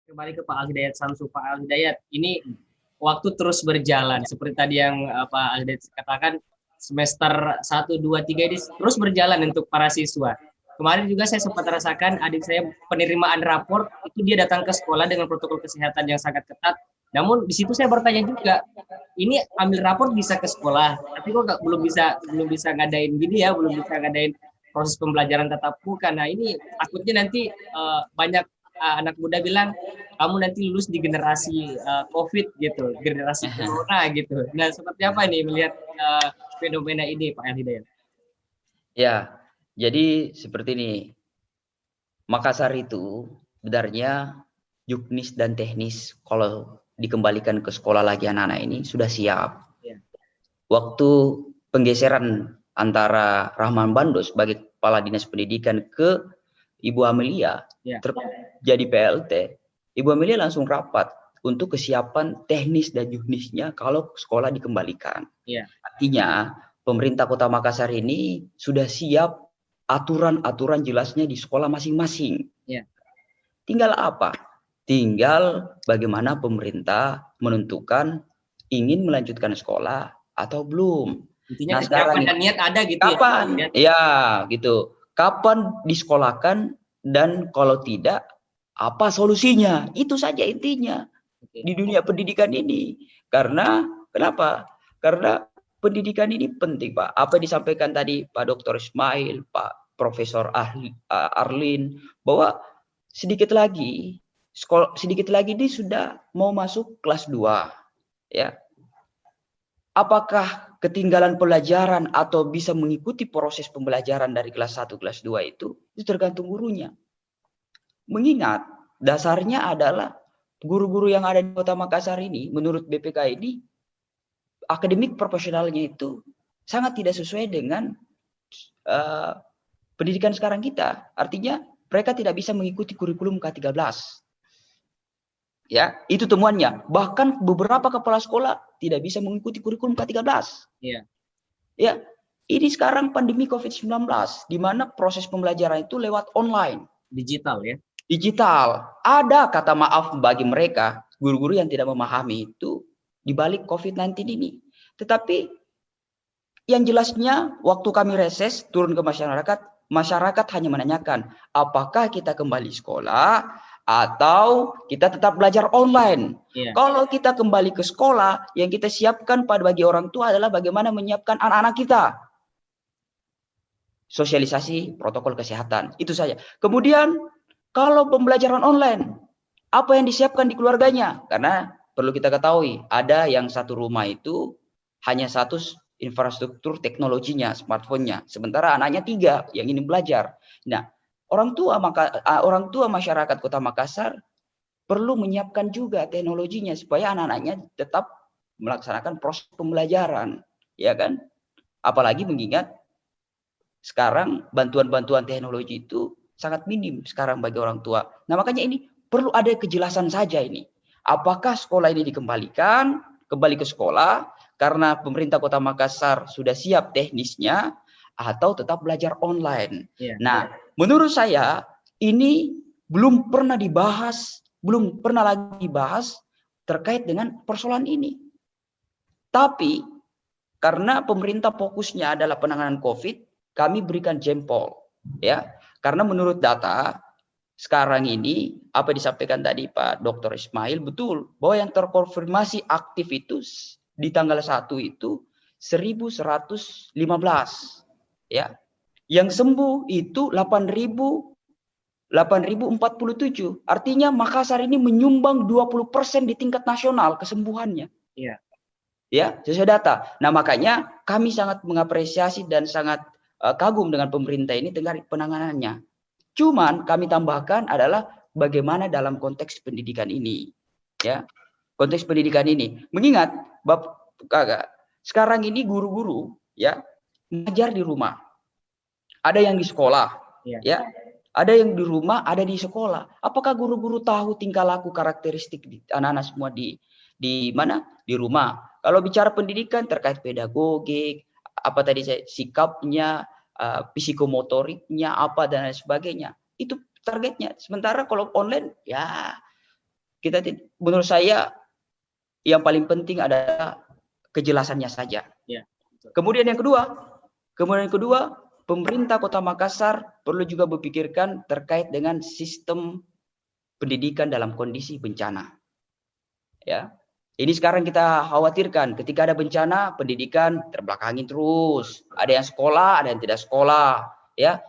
Kembali ke Pak Al Hidayat Samsu. Pak Al Hidayat, ini waktu terus berjalan seperti tadi yang Pak Al Hidayat katakan, semester 1, 2, 3 ini terus berjalan untuk para siswa. Kemarin juga saya sempat rasakan adik saya penerimaan rapor itu dia datang ke sekolah dengan protokol kesehatan yang sangat ketat. Namun di situ saya bertanya juga, ini ambil rapor bisa ke sekolah, tapi kok belum bisa ngadain gini ya, belum bisa ngadain proses pembelajaran tatap muka. Nah ini takutnya nanti banyak anak muda bilang kamu nanti lulus di generasi COVID gitu, generasi corona gitu. Nah seperti apa ini melihat fenomena ini Pak El Hidayat? Ya, jadi seperti ini. Makassar itu sebenarnya juknis dan teknis kalau dikembalikan ke sekolah lagi anak-anak ini sudah siap. Ya. Waktu penggeseran antara Rahman Bando sebagai Kepala Dinas Pendidikan ke Ibu Amelia terjadi PLT, Ibu Amelia langsung rapat untuk kesiapan teknis dan juknisnya kalau sekolah dikembalikan. Ya. Artinya pemerintah Kota Makassar ini sudah siap aturan-aturan jelasnya di sekolah masing-masing. Ya. Tinggal apa? Tinggal bagaimana pemerintah menentukan ingin melanjutkan sekolah atau belum. Intinya Nah, sekarang dan niat ada gitu kapan? ya? Ya, gitu. Kapan disekolahkan dan kalau tidak apa solusinya? Itu saja intinya di dunia pendidikan ini. Karena kenapa? Karena pendidikan ini penting, Pak. Apa yang disampaikan tadi Pak Dr. Ismail, Pak Profesor Arlin, bahwa sedikit lagi ini sudah mau masuk kelas 2. Ya. Apakah ketinggalan pelajaran atau bisa mengikuti proses pembelajaran dari kelas 1, kelas 2 itu tergantung gurunya. Mengingat dasarnya adalah guru-guru yang ada di Kota Makassar ini, menurut BPK ini, akademik profesionalnya itu sangat tidak sesuai dengan pendidikan sekarang kita. Artinya mereka tidak bisa mengikuti kurikulum K13. Ya, itu temuannya. Bahkan beberapa kepala sekolah tidak bisa mengikuti kurikulum K13. Iya. Ya, ini sekarang pandemi COVID-19, di mana proses pembelajaran itu lewat online. Digital ya. Digital. Ada kata maaf bagi mereka, guru-guru yang tidak memahami itu di balik COVID-19 ini. Tetapi yang jelasnya waktu kami reses turun ke masyarakat hanya menanyakan apakah kita kembali sekolah atau kita tetap belajar online. Yeah. Kalau kita kembali ke sekolah, yang kita siapkan bagi orang tua adalah bagaimana menyiapkan anak-anak kita. Sosialisasi protokol kesehatan, itu saja. Kemudian kalau pembelajaran online, apa yang disiapkan di keluarganya? Karena perlu kita ketahui, ada yang satu rumah itu hanya satu infrastruktur teknologinya, smartphone-nya. Sementara anaknya 3 yang ingin belajar. Nah, orang tua masyarakat Kota Makassar perlu menyiapkan juga teknologinya supaya anak-anaknya tetap melaksanakan proses pembelajaran, ya kan? Apalagi mengingat sekarang bantuan-bantuan teknologi itu sangat minim sekarang bagi orang tua. Nah, makanya ini perlu ada kejelasan saja ini. Apakah sekolah ini dikembalikan, kembali ke sekolah karena pemerintah Kota Makassar sudah siap teknisnya, atau tetap belajar online. Yeah. Nah, menurut saya ini belum pernah lagi dibahas terkait dengan persoalan ini. Tapi karena pemerintah fokusnya adalah penanganan COVID, kami berikan jempol, ya. Karena menurut data sekarang ini apa disampaikan tadi Pak Dr. Ismail betul bahwa yang terkonfirmasi aktif itu di tanggal 1 itu 1.115, ya. Yang sembuh itu 8.047. Artinya Makassar ini menyumbang 20% di tingkat nasional kesembuhannya. Iya. Ya, sesuai data. Nah, makanya kami sangat mengapresiasi dan sangat kagum dengan pemerintah ini dengan penanganannya. Cuman kami tambahkan adalah bagaimana dalam konteks pendidikan ini. Ya. Konteks pendidikan ini. Mengingat sekarang ini guru-guru ya mengajar di rumah. Ada yang di sekolah, ya. Ada yang di rumah, ada di sekolah. Apakah guru-guru tahu tingkah laku karakteristik anak-anak semua di mana? Di rumah. Kalau bicara pendidikan terkait pedagogik, apa tadi saya sikapnya, psikomotoriknya apa dan lain sebagainya. Itu targetnya. Sementara kalau online ya menurut saya yang paling penting adalah kejelasannya saja. Ya. Kemudian yang kedua, pemerintah Kota Makassar perlu juga berpikirkan terkait dengan sistem pendidikan dalam kondisi bencana. Ya. Ini sekarang kita khawatirkan ketika ada bencana, pendidikan terbelakangi terus. Ada yang sekolah, ada yang tidak sekolah, ya.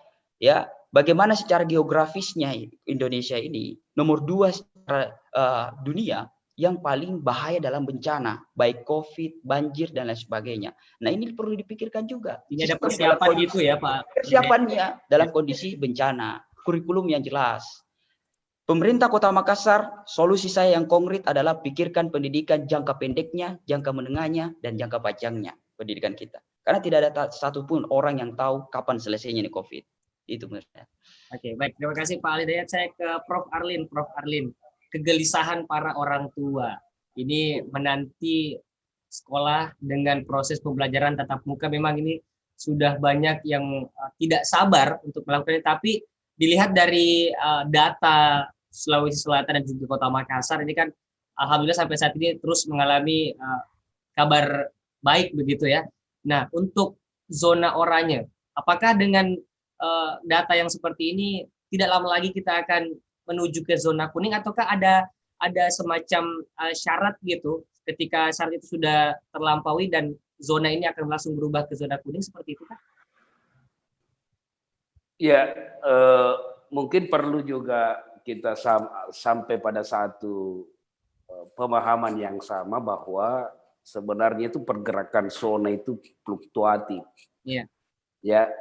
Ya, bagaimana secara geografisnya Indonesia ini nomor 2 secara dunia yang paling bahaya dalam bencana, baik COVID, banjir dan lain sebagainya. Nah, ini perlu dipikirkan juga. Ini ada persiapan gitu ya, Pak. Persiapannya dalam kondisi bencana, kurikulum yang jelas. Pemerintah Kota Makassar, solusi saya yang konkret adalah pikirkan pendidikan jangka pendeknya, jangka menengahnya, dan jangka panjangnya pendidikan kita. Karena tidak ada satupun orang yang tahu kapan selesainya ini COVID. Itu menurut saya. Oke, baik. Terima kasih Pak Ali Dayat. Saya ke Prof. Arlin. Prof. Arlin, kegelisahan para orang tua. Ini menanti sekolah dengan proses pembelajaran tatap muka. Memang ini sudah banyak yang tidak sabar untuk melakukannya. Tapi dilihat dari data Sulawesi Selatan dan juga Kota Makassar ini kan alhamdulillah sampai saat ini terus mengalami kabar baik begitu ya. Nah, untuk zona oranye, apakah dengan data yang seperti ini tidak lama lagi kita akan menuju ke zona kuning ataukah ada semacam syarat gitu ketika syarat itu sudah terlampaui dan zona ini akan langsung berubah ke zona kuning seperti itu kan? Ya, mungkin perlu juga kita sampai pada satu pemahaman yang sama bahwa sebenarnya itu pergerakan zona itu fluktuatif. Iya. Ya,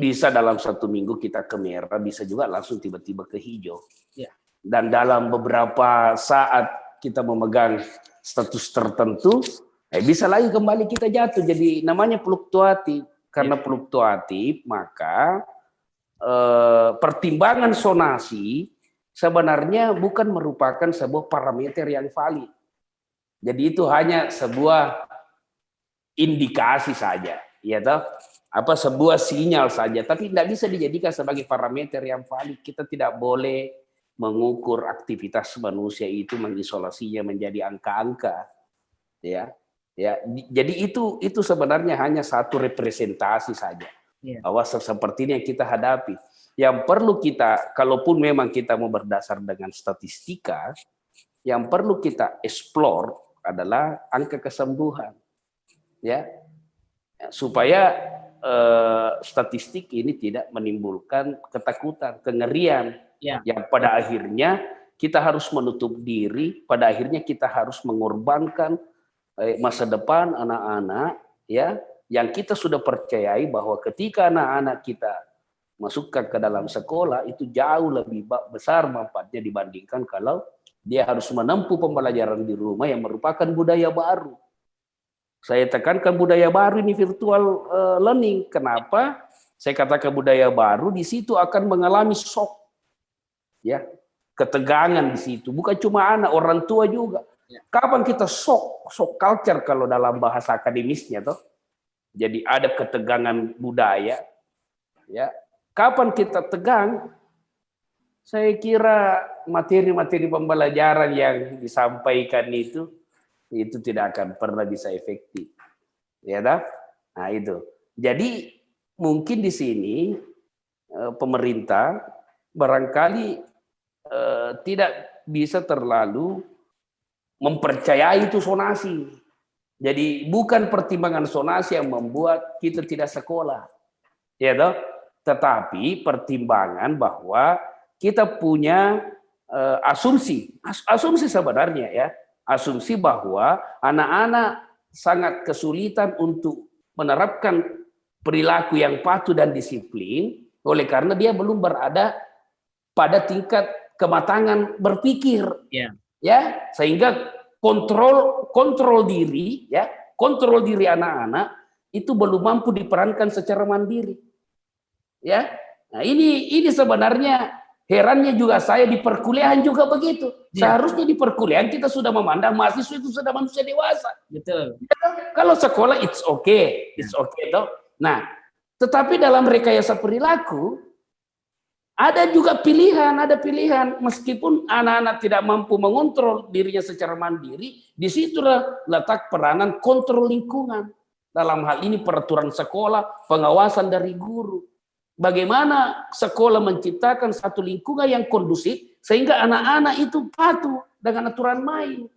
bisa dalam 1 minggu kita ke merah, bisa juga langsung tiba-tiba ke hijau. Iya. Dan dalam beberapa saat kita memegang status tertentu, bisa lagi kembali kita jatuh. Jadi namanya fluktuatif. Karena fluktuatif, maka pertimbangan zonasi sebenarnya bukan merupakan sebuah parameter yang valid. Jadi itu hanya sebuah indikasi saja, ya toh? Apa sebuah sinyal saja, tapi tidak bisa dijadikan sebagai parameter yang valid. Kita tidak boleh mengukur aktivitas manusia itu, mengisolasinya menjadi angka-angka, ya. Ya, jadi itu sebenarnya hanya satu representasi saja. Bahwa seperti ini yang kita hadapi. Yang perlu kita, kalaupun memang kita mau berdasar dengan statistika, yang perlu kita explore adalah angka kesembuhan, ya, supaya statistik ini tidak menimbulkan ketakutan, kengerian, yang pada akhirnya kita harus menutup diri, pada akhirnya kita harus mengorbankan masa depan anak-anak, ya, yang kita sudah percayai bahwa ketika anak-anak kita masukkan ke dalam sekolah itu jauh lebih besar manfaatnya dibandingkan kalau dia harus menempuh pembelajaran di rumah yang merupakan budaya baru. Saya tekankan budaya baru ini virtual learning. Kenapa? Saya katakan budaya baru, di situ akan mengalami shock, ya, ketegangan di situ. Bukan cuma anak, orang tua juga. Kapan kita shock culture kalau dalam bahasa akademisnya toh? Jadi ada ketegangan budaya, ya. Kapan kita tegang? Saya kira materi-materi pembelajaran yang disampaikan itu tidak akan pernah bisa efektif, ya dah. Nah itu. Jadi mungkin di sini pemerintah barangkali tidak bisa terlalu mempercayai itu zonasi. Jadi bukan pertimbangan zonasi yang membuat kita tidak sekolah, ya toh, tetapi pertimbangan bahwa kita punya asumsi sebenarnya, ya, asumsi bahwa anak-anak sangat kesulitan untuk menerapkan perilaku yang patuh dan disiplin, oleh karena dia belum berada pada tingkat kematangan berpikir, ya, sehingga kontrol diri, ya, kontrol diri anak-anak itu belum mampu diperankan secara mandiri, ya. Nah ini sebenarnya herannya juga saya di perkuliahan juga begitu. Seharusnya di perkuliahan kita sudah memandang mahasiswa itu sudah manusia dewasa. Betul. Ya, kalau sekolah it's okay toh. Nah, tetapi dalam rekayasa perilaku Ada juga pilihan, ada pilihan. Meskipun anak-anak tidak mampu mengontrol dirinya secara mandiri, disitulah letak peranan kontrol lingkungan. Dalam hal ini peraturan sekolah, pengawasan dari guru. Bagaimana sekolah menciptakan satu lingkungan yang kondusif, sehingga anak-anak itu patuh dengan aturan main.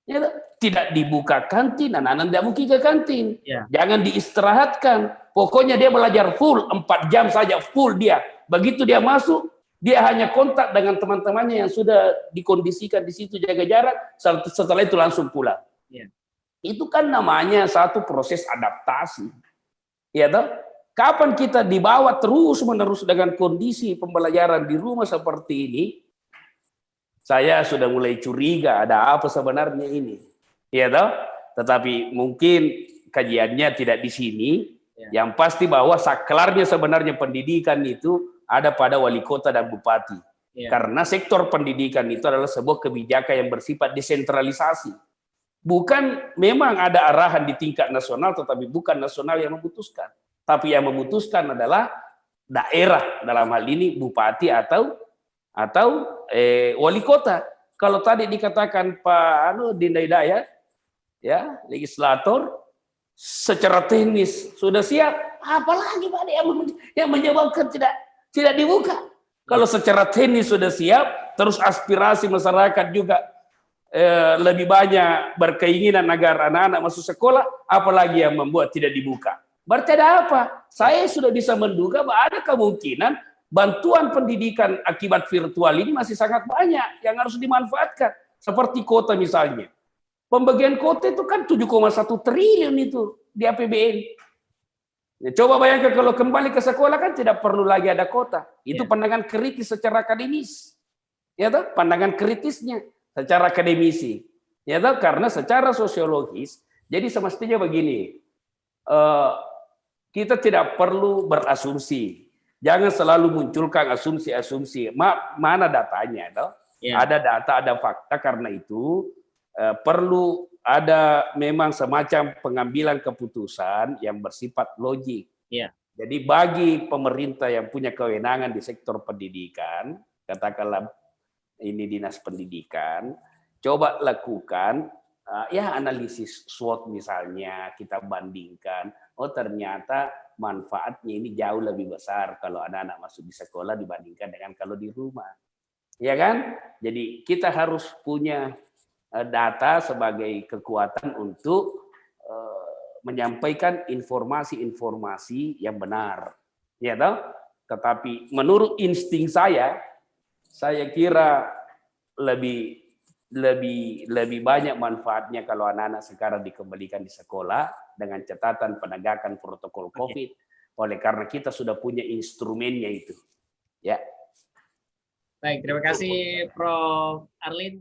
Ya, tidak dibuka kantin, anak-anak tidak mungkin ke kantin. Ya. Jangan diistirahatkan. Pokoknya dia belajar full, 4 jam saja full dia. Begitu dia masuk, dia hanya kontak dengan teman-temannya yang sudah dikondisikan di situ, jaga jarak, setelah itu langsung pulang. Ya. Itu kan namanya satu proses adaptasi. Ya toh? Kapan kita dibawa terus-menerus dengan kondisi pembelajaran di rumah seperti ini, saya sudah mulai curiga ada apa sebenarnya ini. Ya toh? Tetapi mungkin kajiannya tidak di sini. Ya. Yang pasti bahwa saklarnya sebenarnya pendidikan itu ada pada wali kota dan bupati. Ya. Karena sektor pendidikan itu adalah sebuah kebijakan yang bersifat desentralisasi. Bukan memang ada arahan di tingkat nasional, tetapi bukan nasional yang memutuskan. Tapi yang memutuskan adalah daerah, dalam hal ini bupati atau wali kota. Kalau tadi dikatakan Pak Dinda Hidayat, ya, legislator, secara teknis sudah siap, apalagi Pak yang menyebabkan tidak dibuka. Kalau secara teknis sudah siap, terus aspirasi masyarakat juga lebih banyak berkeinginan agar anak-anak masuk sekolah, apalagi yang membuat tidak dibuka. Berarti ada apa? Saya sudah bisa menduga bahwa ada kemungkinan bantuan pendidikan akibat virtual ini masih sangat banyak yang harus dimanfaatkan. Seperti kota misalnya. Pembagian kota itu kan 7,1 triliun itu di APBN. Ya, coba bayangkan kalau kembali ke sekolah kan tidak perlu lagi ada kota. Itu pandangan kritis secara akademis. Ya toh? Pandangan kritisnya secara akademisi. Ya toh? Karena secara sosiologis, jadi semestinya begini. Kita tidak perlu berasumsi. Jangan selalu munculkan asumsi-asumsi. Mana datanya? Toh? Ya. Ada data, ada fakta. Karena itu perlu ada memang semacam pengambilan keputusan yang bersifat logik. Ya. Jadi bagi pemerintah yang punya kewenangan di sektor pendidikan, katakanlah ini dinas pendidikan, coba lakukan analisis SWOT misalnya, kita bandingkan, oh ternyata manfaatnya ini jauh lebih besar kalau anak-anak masuk di sekolah dibandingkan dengan kalau di rumah. Ya kan? Jadi kita harus punya data sebagai kekuatan untuk menyampaikan informasi-informasi yang benar. Ya toh? Tetapi menurut insting saya kira lebih banyak manfaatnya kalau anak-anak sekarang dikembalikan di sekolah dengan catatan penegakan protokol COVID. Oleh karena kita sudah punya instrumennya itu. Ya. Baik, terima kasih Prof. Arlin.